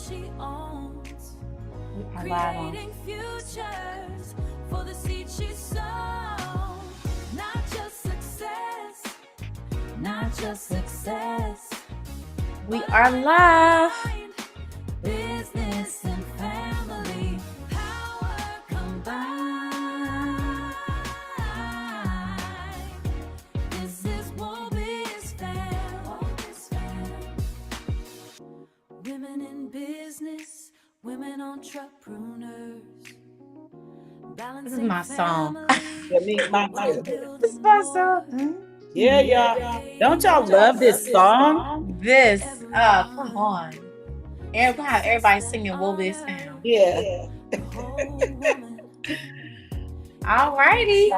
she owns. We are live on. Creating futures for the seed she sown. Not just success, not just success. We are live. Business and family power combined. This is Wobiz fam. Women in business, women entrepreneurs. This is my song. Yeah, mine too. This is my song. Yeah, y'all. Don't y'all love this song? This, come on. Everybody singing Wobiz fam. Yeah. Alrighty.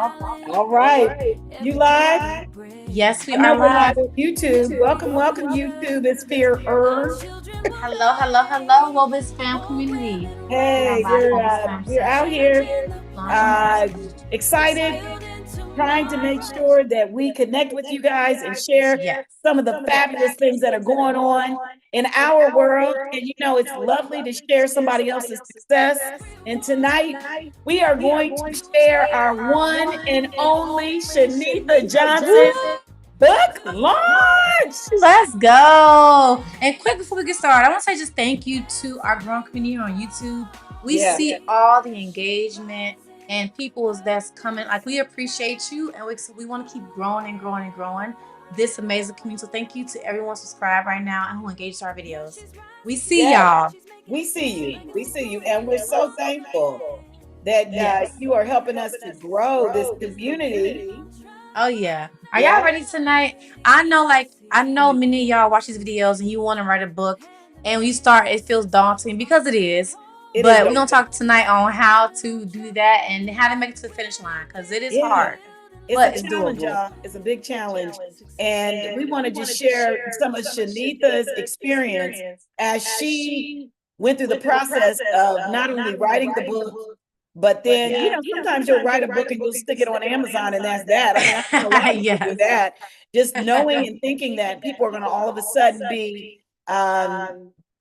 All right. You live? Yes, we I know are we're live live. on YouTube. Welcome, YouTube. It's Fear Earth. Hello, Wobiz fam community. Hey, we're out here excited, trying to make sure that we connect with you guys and share some of the fabulous things that are going on in our world. And it's lovely to share somebody else's success. And tonight we are going to share our one and only Shanitha Johnson book launch. Let's go. And quick before we get started, I want to say just thank you to our growing community on YouTube. We see all the engagement and people that's coming. Like, we appreciate you, and we want to keep growing and growing and growing this amazing community. So thank you to everyone subscribed right now and who engaged our videos. We see y'all. We see you, and we're so thankful that you are helping us to grow this community. Oh yeah. Are y'all ready tonight? I know many of y'all watch these videos and you want to write a book, and when you start, it feels daunting because it is. But we're gonna talk tonight on how to do that and how to make it to the finish line, because it is hard. It's a challenge, y'all. It's a big challenge. And we want to just share some of Shanitha's experience as she went through the process of not only writing the book, but then, sometimes you'll write a book and you'll stick it on Amazon and that's that. I mean, a lot of people do that. Just knowing and thinking that people are going to all of a sudden be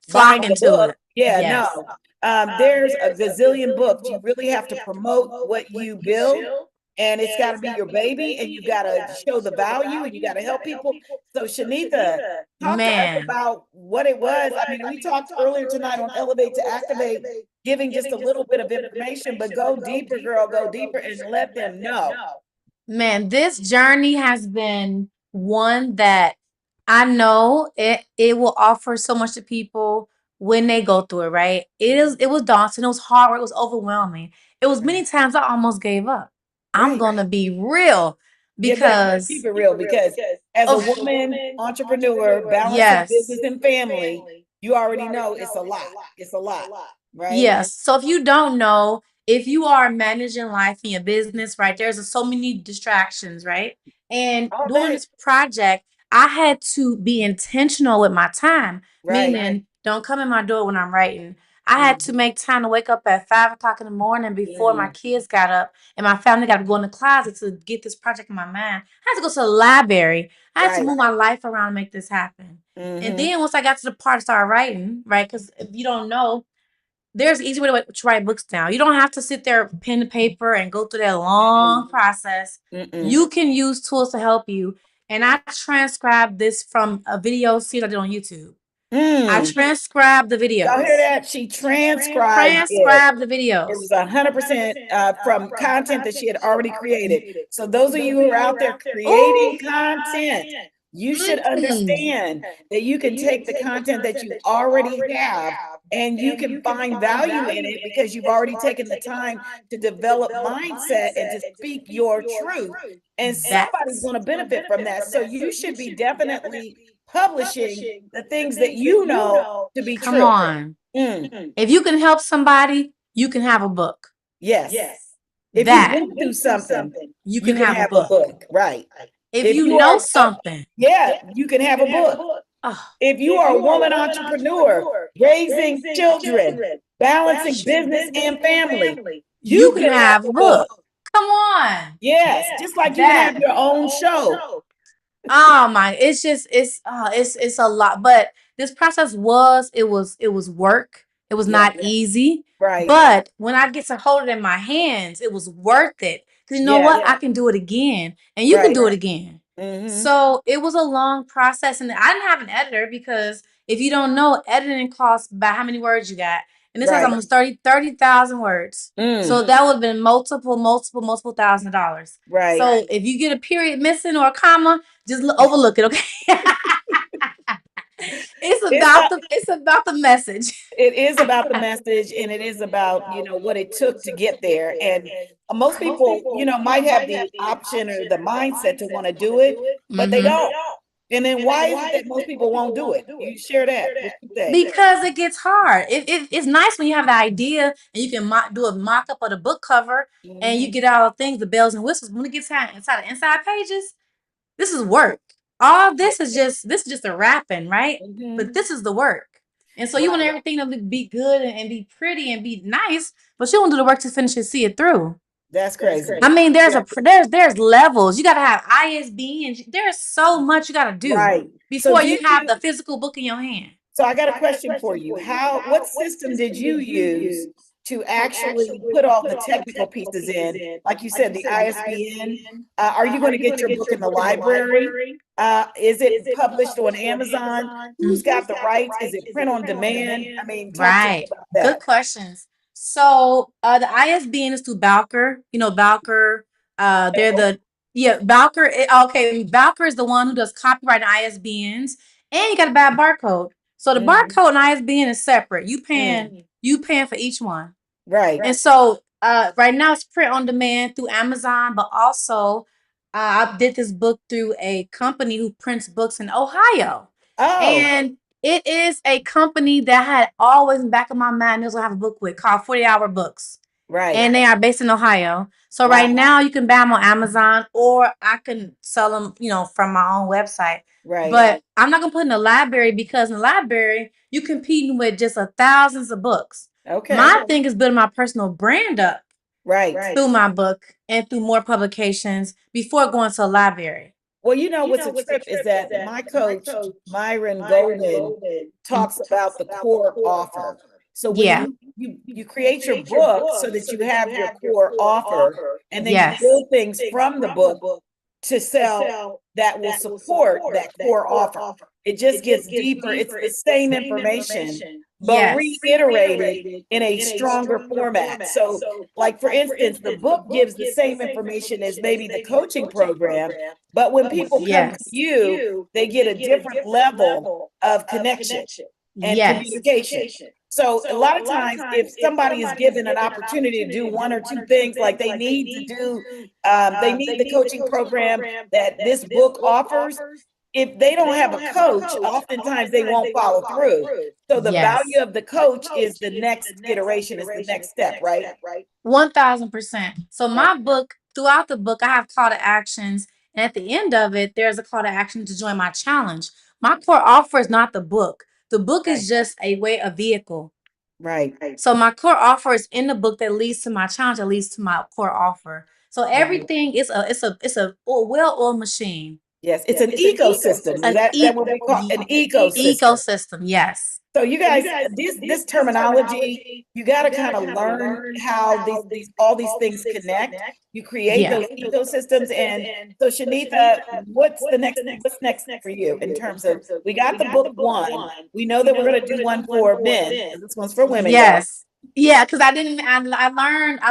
flying into it. There's a gazillion books. You really have to promote what you build. And it's got to be your baby, and you got to show the value, and you got to help people. So Shanitha, talk to us about what it was. I mean, we talked earlier tonight on Elevate to Activate, giving just a little bit of information, but go deeper, girl, go deeper and let them know. Man, this journey has been one that I know it will offer so much to people when they go through it, right? It was daunting, it was hard, it was overwhelming. It was many times I almost gave up. I'm gonna be real, because keep it real, because as a woman entrepreneur, balancing business and family, you already know it's a lot. It's a lot, right? Yes. So if you don't know, if you are managing life in your business, right, there's so many distractions, right? And doing this project, I had to be intentional with my time, meaning don't come in my door when I'm writing. I had to make time to wake up at 5 o'clock in the morning before my kids got up and my family got to go in the closet to get this project in my mind. I had to go to the library. I had to move my life around to make this happen. And then once I got to the part to start writing, right, because if you don't know, there's an easy way to write books down. You don't have to sit there, pen to paper, and go through that long process. You can use tools to help you. And I transcribed this from a video series I did on YouTube. I transcribed the videos. Y'all hear that? She transcribed the videos. It was 100% from content that she had already created. So those of you who are out there creating content, you should understand that you can take the content that you already have and you can find value in it, because you've already taken the time to develop mindset and to speak your truth. And somebody's going to benefit from that. So you should be definitely publishing the things that you know to be true. Come on. If you can help somebody, you can have a book. Yes. If you went through something, you can have a book. Right. If you know something, you can have a book. If you are a woman entrepreneur, raising children, balancing business and family, you can have a book. Come on. Yes, just like you can have your own show. Oh my, it's a lot. But this process was work. It was Yeah. not easy. Right. But when I get to hold it in my hands, it was worth it. Because you know Yes. what? I can do it again. And you can Right. do it again. Mhm. So it was a long process. And I didn't have an editor because if you don't know, editing costs by how many words you got. And this has Right. almost 30,000 words. So that would have been multiple $1,000s. Right. So if you get a period missing or a comma, just overlook it, okay? It's about the message. It is about the message, and it is about, what it took to get there. And most people, might have the option or the mindset to want to do it, but they don't. And then why is it that most people won't do it? You share that. What you say? Because it gets hard. It's nice when you have the idea and you can do a mock-up of the book cover and you get all the things, the bells and whistles. When it gets inside the inside pages, this is work. All this is just a wrapping, right? But this is the work. And so you want everything to be good and be pretty and be nice, but you don't do the work to finish and see it through. That's crazy. I mean, there's levels. You gotta have ISBN. There's so much you gotta do before you have the physical book in your hand. So I got a question for you. What system did you use to actually put all the technical pieces in? Like you said, the ISBN. Are you going to get your book in the library? Is it published on Amazon? Who's got the rights? Is it print on demand? I mean, talk to me about that. Good questions. So the ISBN is through Bowker. You know Bowker. They're Bowker. Bowker is the one who does copyright and ISBNs, and you got to buy a barcode. So the barcode and ISBN is separate. You paying for each one. Right. And so right now it's print on demand through Amazon, but also I did this book through a company who prints books in Ohio. Oh. And it is a company that I had always in the back of my mind was gonna have a book with called 40-Hour Books. Right. And they are based in Ohio. So right now you can buy them on Amazon or I can sell them, from my own website. Right. But I'm not gonna put in the library because in the library you're competing with just thousands of books. Okay. My thing is building my personal brand up Right. through my book and through more publications before going to a library. Well, what's a trip is that my coach, Myron Golden, talks about the core offer. So when you create your book so that you have your core offer, and then you build things from the book to sell that will support that core offer. It just gets deeper. It's the same information, but reiterated in a stronger format. So, like for instance, the book gives the same information as maybe the coaching program, but when people come to you, they get a different level of connection and communication. So a lot of times, if somebody is given an opportunity to do one or two things, like they need to do, they need the coaching program that this book offers. If they don't have a coach, oftentimes they won't follow through. So the value of the coach is the next iteration, is the next step, right? 1,000%. So my book, throughout the book, I have call to actions. And at the end of it, there's a call to action to join my challenge. My core offer is not the book. The book is just a vehicle. Right. So my core offer is in the book that leads to my challenge, that leads to my core offer. So everything is a well-oiled machine. Yes, it's an ecosystem. Is that what we call an ecosystem? Ecosystem, yes. So you guys, this terminology, you got to kind of learn how all these things connect. You create those ecosystems. And so Shanitha, what's next for you in terms of, we got the book one. We know that we're going to do one for men. This one's for women. Yes. Yeah, because I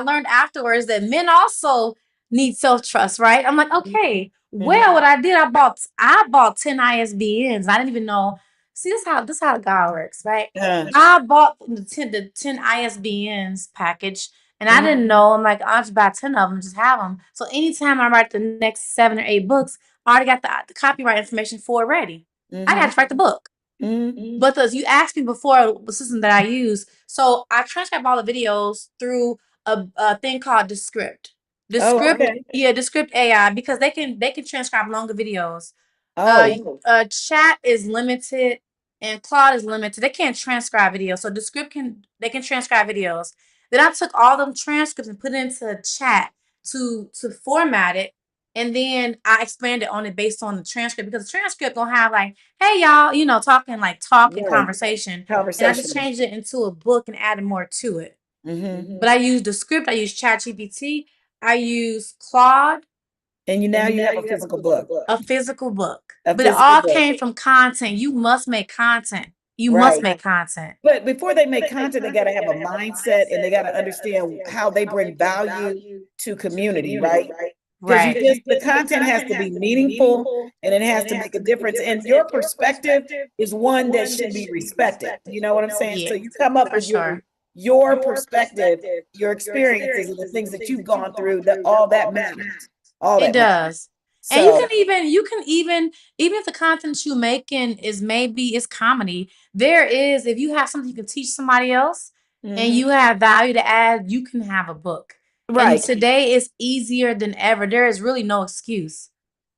learned afterwards that men also need self-trust, right? I'm like, okay, well, what I did, I bought 10 ISBNs. I didn't even know. See, this is how God works, right? I bought the 10 ISBNs package, and I didn't know. I'm like, I'll just buy 10 of them, just have them. So anytime I write the next 7 or 8 books, I already got the copyright information for it ready. I got to write the book. But you asked me before the system that I use. So I transcribe all the videos through a thing called Descript. Descript AI, because they can transcribe longer videos. Chat is limited and Claude is limited. They can't transcribe videos. So Descript can transcribe videos. Then I took all them transcripts and put it into chat to format it And then I expanded on it based on the transcript because the transcript gonna have like, hey y'all, talking like talk and Right. conversation. And I just Conversation. changed it into a book and added more to it. Mm-hmm. But I used the script, I used ChatGPT, I use Claude, And now you have a physical book. a physical book. A But it physical all book. came from content. You must make content. You Right. must make content. But before they make content, they got to have a mindset and they got to understand how they bring value to community, right? Because Right. the content has to be meaningful and it has to make a difference. And your perspective is one that should be respected. You know what I'm saying? So Yeah, you come up for with sure. your perspective, your experiences, and the things that you've gone through. That all that matters. All It that matters. does. And So you can even if the content you making is maybe it's comedy, there is if you have something you can teach somebody else and mhm. you have value to add, you can have a book. And Right. today is easier than ever. There is really no excuse.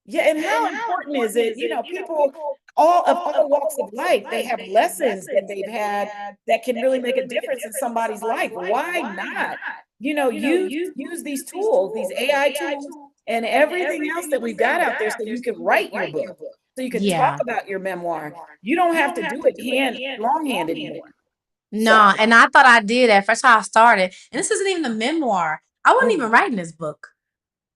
Yeah, and how important is it? People all walks of life, they have lessons that they've had that can really make a difference in somebody's life. Why not? Use these tools, these AI tools, and everything else that we've got out there so you can write your book, so you can talk Yeah. about your memoir. You don't have to do it longhand anymore. So, No, and I thought I did at first how I started. And this isn't even a memoir. I wasn't even mm, writing this book.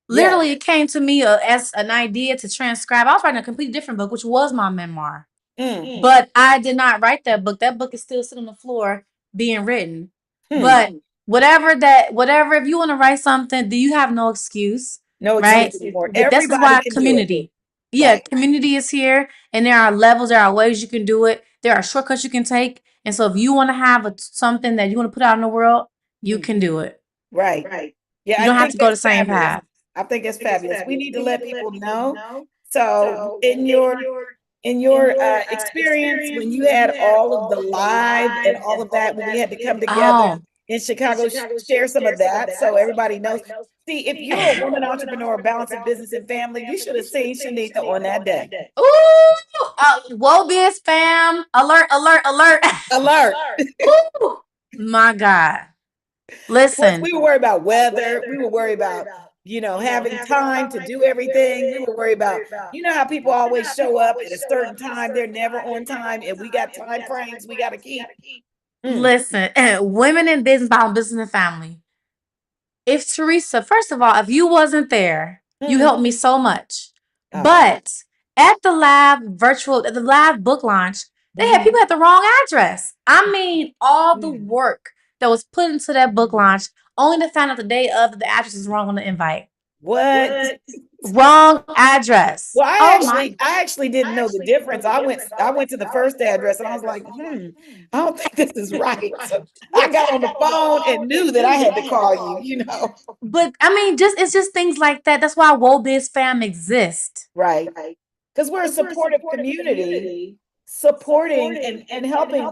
yeah. Literally, it came to me as an idea to transcribe. I was writing a completely different book, which was my memoir. Mm, But I did not write that book. That book is still sitting on the floor being written. hmm. But whatever, if you want to write something, do you have no excuse, No right? excuse anymore. This is Everybody why can do it. community. Yeah, Right. community is here, and there are levels, there are ways you can do it, there are shortcuts you can take. And so, if you want to have something that you want to put out in the world, you Mm, can do it. right. Yeah, You I don't have think to go the that's same fabulous. path. I think it's fabulous. We need to let people know. So in your experience, when you had all of the live and all of that, when we had to come together Oh, in Chicago, share some of that so everybody knows. See, if you're a woman entrepreneur balancing business and family, you should have seen Shanita on that day. ooh, Wobiz fam, alert, alert, alert. Alert. Ooh, my God. Listen, We were worried about weather. We were worried about, having time to do everything. We were worried about, how people always show up at a certain time. They're never on time. And we got time frames we got to keep. Mm, listen, women in business, about business and family. If Teresa, first of all, if you wasn't there, you mm. helped me so much. Oh, But at the live book launch, they had mhm. people at the wrong address. I mean, all the work that was put into that book launch, only to find out the day of that the address is wrong on the invite. What? Wrong address. Well, Oh my. I actually didn't know the difference. I went to the first address and I was like, I don't think this is right. So I got on the phone and knew that I had to call you. But I mean, it's just things like that. That's why Wobiz fam exists. Right. Because we're a supportive community, supporting and helping,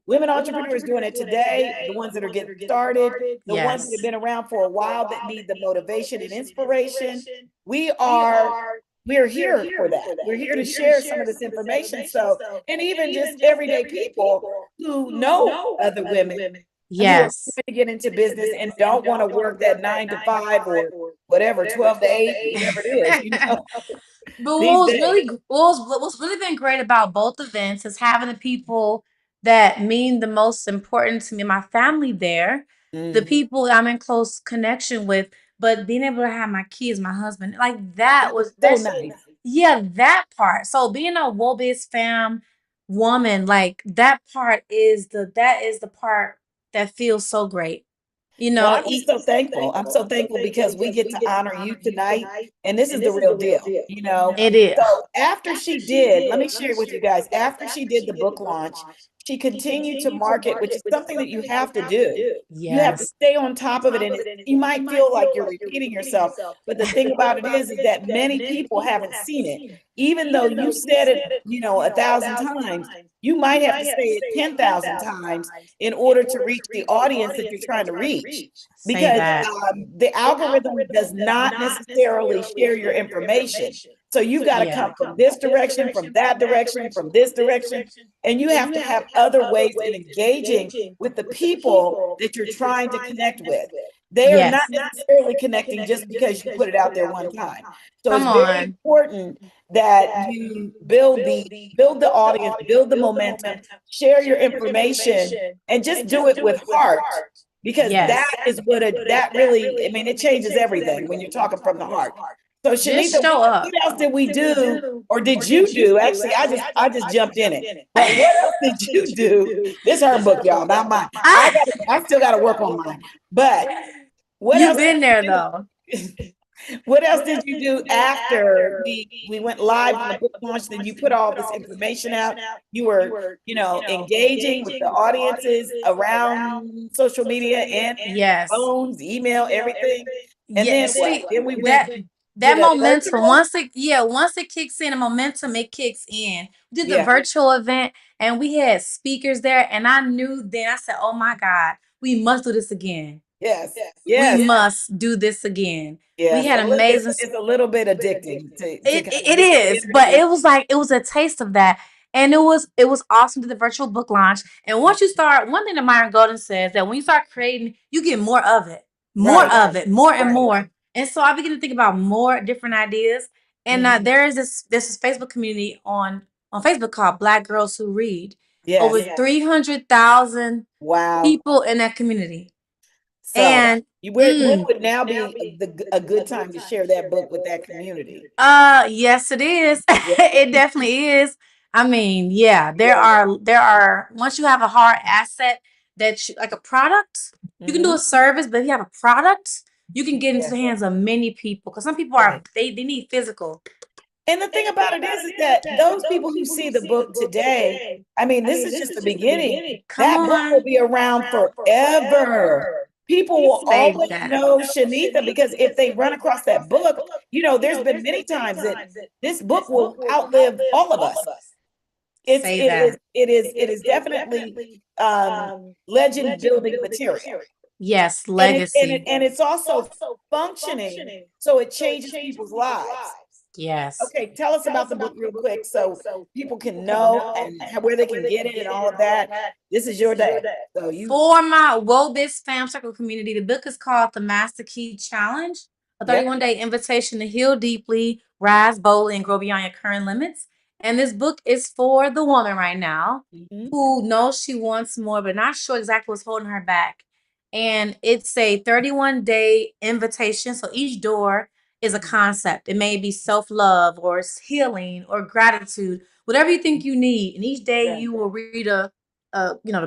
women entrepreneurs doing it today, the ones that are getting started, the ones that have Yes. been around for a while that need the motivation and inspiration. We are we're here for that. We're here to share some of this information. So, and even just everyday people who know other women who are Yes. trying to get into business and don't want to work that 9 to 5 or whatever, 12 to 8, whatever it is, But these days. what's really been great about both events is having the people that mean the most important to me, my family there, the Mm, people I'm in close connection with, but being able to have my kids, my husband, like that that was was so that's nice. yeah, that part. So being a Wobiz fam woman, like that is the part that feels so great. You Well, know, I'm just so thankful. I'm so thankful because we get to honor you tonight. And this is the real deal. it is. So after she did, let me share it with you guys. After she did the book launch, she continued to market, which is something that you have to do. You have to Yes. stay on top of it. And you might feel like you're repeating yourself. But the thing about it is that many people haven't seen it. Even though you said it, 1,000 times, you might have to say it 10,000 times in order to reach the audience that you're trying to reach. Say Because that. the algorithm does not necessarily share your information. So you've got to Yeah. come from this direction, from that direction, from this direction. And you have to have other ways of engaging with the people that you're trying to connect with. They are not Yes. necessarily connecting just because you put it out there one time. So it's Come very on. important that you build the audience, build the momentum, share your information, and just do it with heart, because Yes. that is that really, I mean, it changes everything when you're talking from the heart. So Just Shanita, show up. what else did we do, or did you do? Actually, I just jumped in it. But what else did you do? This is her book, y'all, not mine. I still got to work on mine. But what You've else been there did though. you do? What else did you do after we went live and the book launched? Then you put all this information out. You were, engaging with the audiences around social media and Yes. phones, email, everything. And then Yes. what? See, Then we that did a momentum, virtual. once it kicks in, the momentum, it kicks in. We did the Yeah. virtual event and we had speakers there, and I knew then, I said, oh my God, we must do this again. Yes. We Yes. must do this again. Yeah. We had So amazing. it's a little bit addicting to It, kind it, of it get your is, but energy. it was a taste of that, and it was awesome to the virtual book launch. And once you start, one thing that Myron Golden says that when you start creating, you get more of it, Right. more and Right. more. And so I began to think about more different ideas. And there is this Facebook community on Facebook called Black Girls Who Read. Over Yes. 300,000 Wow. people in that community. So And when would now be a good time to share that book with that community? yes, it is. Yeah. It definitely is. I mean, yeah, Yeah. there are once you have a hard asset that you, like a product, you can do a service, but if you have a product, you can get into Yeah. the hands of many people, because some people Right. they need physical. And the thing about it is that those people who see the book today, I mean, this is just the beginning. Come That book will on. be around forever. People will Say always that. know Shanita because if they run across that book, there's been many times that this book will outlive all of us. Say that. It is definitely legend building material. Yes, And legacy. it's also functioning, so it changes people's lives. Yes. Okay, tell us about the book real quick so people can know and where they can get it and all of that. This is your day. So For my Wobiz Fam Circle community, the book is called The Master Key Challenge, a Yep. 31-day invitation to heal deeply, rise boldly, and grow beyond your current limits. And this book is for the woman right now who knows she wants more, but not sure exactly what's holding her back. And it's a 31-day invitation. So each door is a concept. It may be self-love or healing or gratitude, whatever you think you need. And each day Yeah. you will read the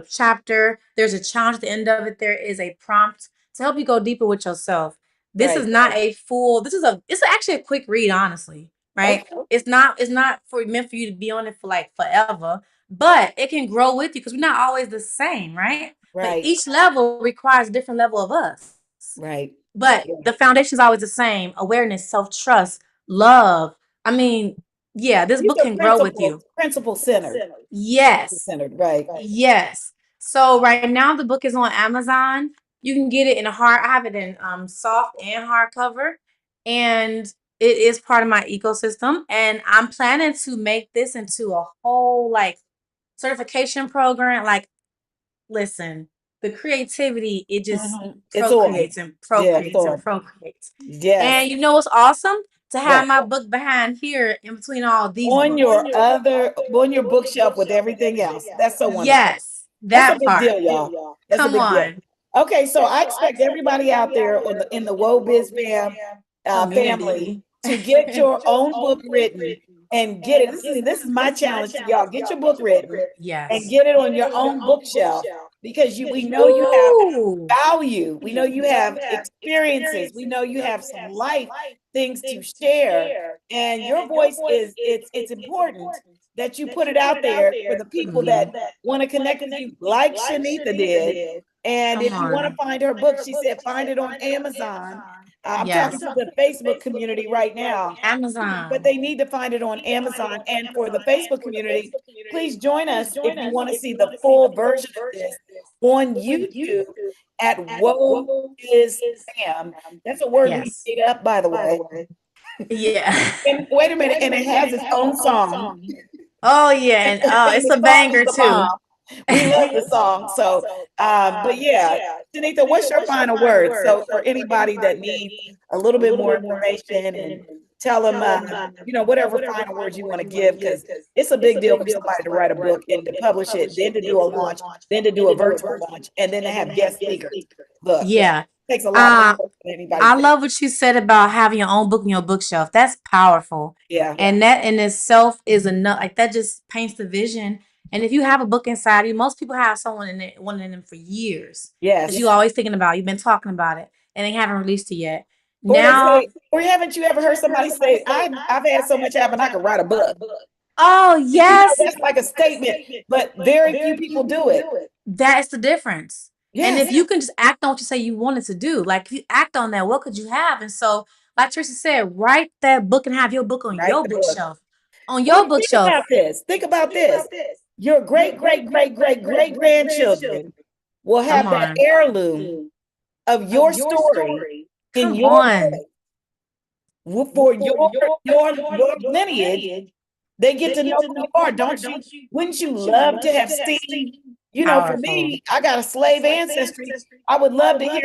chapter. There's a challenge at the end of it. There is a prompt to help you go deeper with yourself. This is Right. not a full. It's actually a quick read, honestly. Right? Okay. It's not meant for you to be on it for like forever, but it can grow with you because we're not always the same, right? But Right. each level requires a different level of us. Right. But Yeah. the foundation is always the same: awareness, self-trust, love. I mean, yeah, this These book are can grow with you. principle centered. Yes. Centered, right. Yes. So right now the book is on Amazon. You can get it in a hard. I have it in soft and hardcover, and it is part of my ecosystem. And I'm planning to make this into a whole like certification program. Like, listen, the creativity, it just It's on. procreates and Yeah, it's procreates and on. procreates. Yes. And you know what's awesome? To have What? my book behind here in between all these On your bookshelf with everything else. That's so wonderful. Yes, That's a that big part. deal, y'all. That's a Come big deal. on. Okay, so I expect everybody out there in the Wobiz family Community. to get your own book written and get it. This is my challenge to y'all. Get your book written and Yes. get it on your own bookshelf because we know you have Woo! value. We know you have experiences. We know you have some life things to share. And your voice it's important that you put it out there for the people that want to connect with you, like Shanita did. And Come if you want to on. find her book, she said find it on Amazon. I'm talking Yes. to the Facebook community right now, but Amazon. they need to find it on Amazon. And for the Facebook community, please join us if you want to see the full version of this on YouTube at Woe is Fam. That's a word we Yes. made up, by the way. Yeah. And wait a minute, and it has its own song. Oh yeah, and And it's the a song is banger the too. bomb. We love the song. So, but yeah, Janita, what's your final word? So for anybody that needs a little bit more information, and tell them, whatever final words you want to give, because it's a big deal for somebody to write a book and to publish it, then to do a launch, then to do a virtual launch, and then to have guest speakers. Look, Yeah. it takes a lot Uh, more than anybody I thinks. love what you said about having your own book in your bookshelf. That's powerful. Yeah. And that in itself is enough. Like that just paints the vision. And if you have a book inside you, most people have someone in it, one of them for years. Yes. That you always thinking about. You've been talking about it, and they haven't released it yet. Or they Now, say, or haven't you ever heard somebody say, I've had so much happen, I could write a book. oh yes, That's like a statement, but very few people do it. that is the difference. And Yes. if you can just act on what you say you wanted to do, like if you act on that, what could you have? And so, like Trisha said, write that book and have your book on Write your the book. bookshelf. On Well, your think bookshelf. about this. Think about this. Your great, great, great, great, great grandchildren will have Come that on. heirloom of your story in Come your on. voice for your lineage. They get to know who you are, don't you? Wouldn't you love to have seen? For Powerful. me, I got a slave ancestry. I would love to hear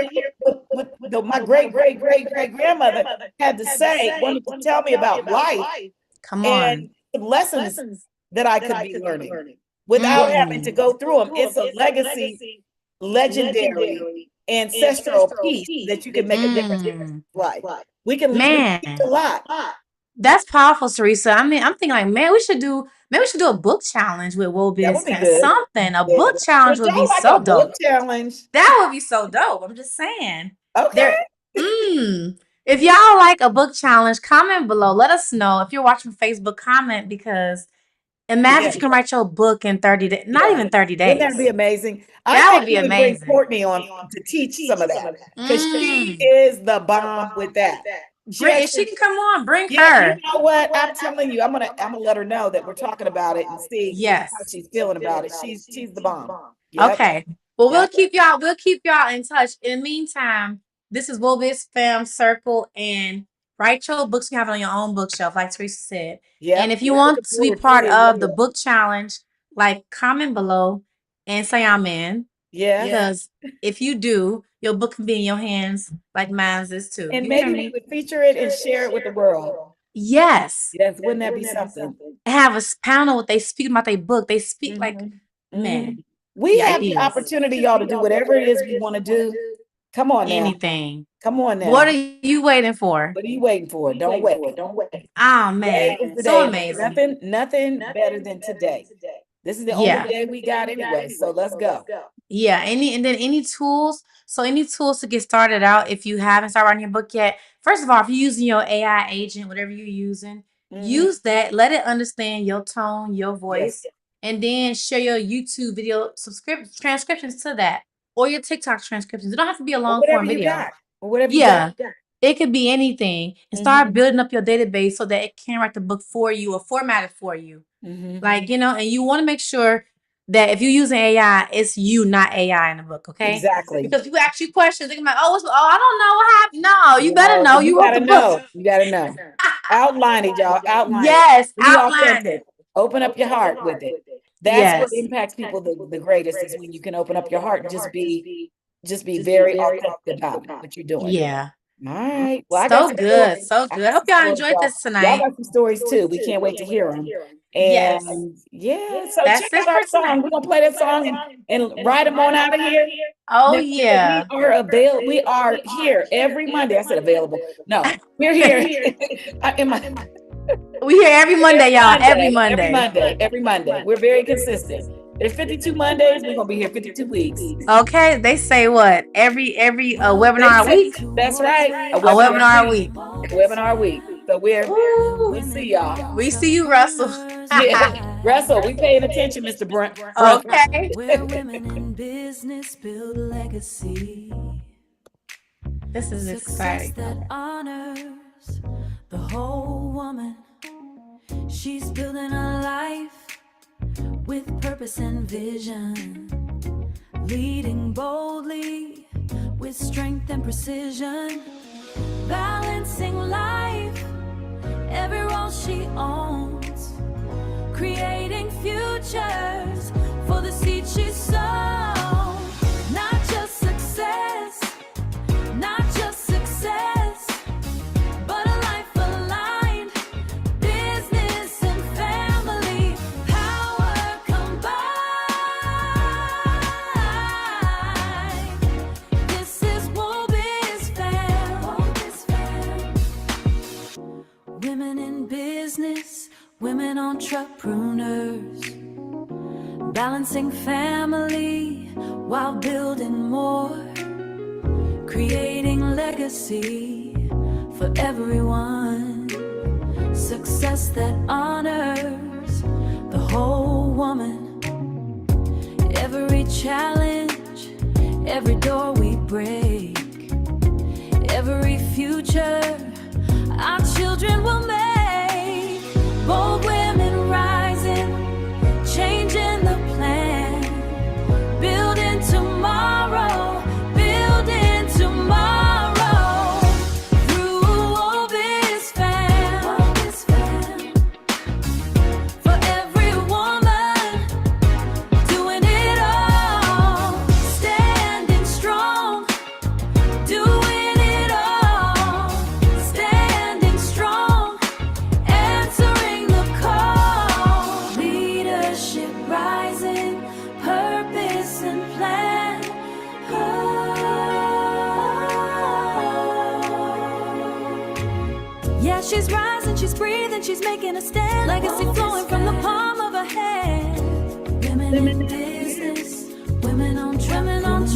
what my great, great, great, great grandmother had to say, wanted to tell me about life Come and on. some lessons that I could be learning without having to go through them. It's a legacy, legendary, ancestral piece that you can make a difference in life. We can Man. teach a lot. That's powerful, Teresa. I mean, I'm thinking like, man, we should do a book challenge with That Wobiz would be and good. something. A Yeah. book challenge Would would be y'all like so a dope. book challenge? That would be so dope. I'm just saying. Okay. If y'all like a book challenge, comment below. Let us know. If you're watching Facebook, comment, because imagine if you can write your book in 30 days, not even 30 days. Wouldn't that be amazing? I That think would be we would amazing. bring Courtney on to teach some of that, because she Mm. is the bomb with that. If she can come on, bring Yeah, her. you know what? I'm telling you, I'm gonna let her know that we're talking about it and see Yes. how she's feeling about it. She's the bomb. Yep. Okay. Well, Yep. we'll keep y'all in touch. In the meantime, this is Wobiz Fam Circle, and write your books. You have it on your own bookshelf, like Teresa said. Yep. And if you want to be part of the book challenge, like comment below and say I'm in. Yeah. Because if you do, your book can be in your hands like mine's is too. And You hear maybe me? we would feature it and share it with the world. Yes. Yes, wouldn't that be something? Have a panel what they speak about their book. They speak like, Mhm. man, We the have the ideas. opportunity, y'all, to do whatever it is we want to do. Come on now. Anything. Come on now. What are you waiting for? What are you waiting for? Don't wait. Oh man, Today is the so day. amazing. Nothing better than today. This is the Yeah. only day we got anyway. So let's go. Yeah, any tools. So any tools to get started out if you haven't started writing your book yet. First of all, if you're using your AI agent, whatever you're using, use that. Let it understand your tone, your voice, and then share your YouTube video transcriptions to that, or your TikTok transcriptions. It don't have to be a long form video. Or whatever you got. It could be anything, and start building up your database so that it can write the book for you or format it for you. Like, and you want to make sure that if you're using AI, it's you, not AI in the book, okay? Exactly. Because people ask you questions, they're like, I don't know what happened. No, you better know. You wrote the book. You gotta know. Outline it, y'all. Outline Yes, it. Be outline authentic. it. Open up your heart with it. That's what impacts people the greatest, is when you can open up your heart and just be very authentic about what you're doing. Yeah. All right. Well, I So got good. So good. I hope y'all enjoyed this Y'all tonight. got some stories too. We can't wait to hear them. Yes. And yeah, so That's check it out our for tonight. song. We're gonna play that song and ride them on out of here. Oh, Now, yeah. We are here every Monday. I said available. No, we're here. We here every Monday, y'all. Every Monday. Every Monday. We're very consistent. There's 52 Mondays. We're gonna be here 52 weeks. Okay, they say what? Every webinar a week? That's right. A webinar a week. Webinar a week. So we'll see y'all. We see you, Russell. Yeah. Russell, we paying attention, Mr. Brunt. Okay. Where women in business build legacy. This is Success exciting. that honors the whole woman. She's building a life with purpose and vision, leading boldly with strength and precision, balancing life, every role she owns, creating futures for the seed she sown. Not just success, not just success, but a life aligned. Business and family, power combined. This is Wobiz fam. Women in business, women entrepreneurs, balancing family while building more, creating legacy for everyone, success that honors the whole woman. Every challenge, every door we break, every future our children will make. Bold women rising, changing the plan, building tomorrow, building tomorrow. Through Wobiz fam, for every woman doing it all, standing strong, doing it all, standing strong, answering the call. Leadership rising, purpose and plan. Yeah, she's rising, she's breathing, she's making a stand. Legacy flowing from the palm of her hand. Women in business, women entrepreneurs,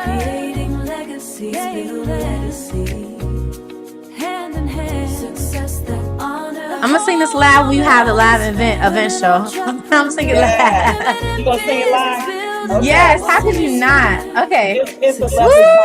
creating legacies, build legacy. Hand in hand, success that honors. I'm gonna sing this live when you have the live event show. I'm singing live. You gonna sing it live? Okay. Yes, how could you not? Okay. It's a lovely song.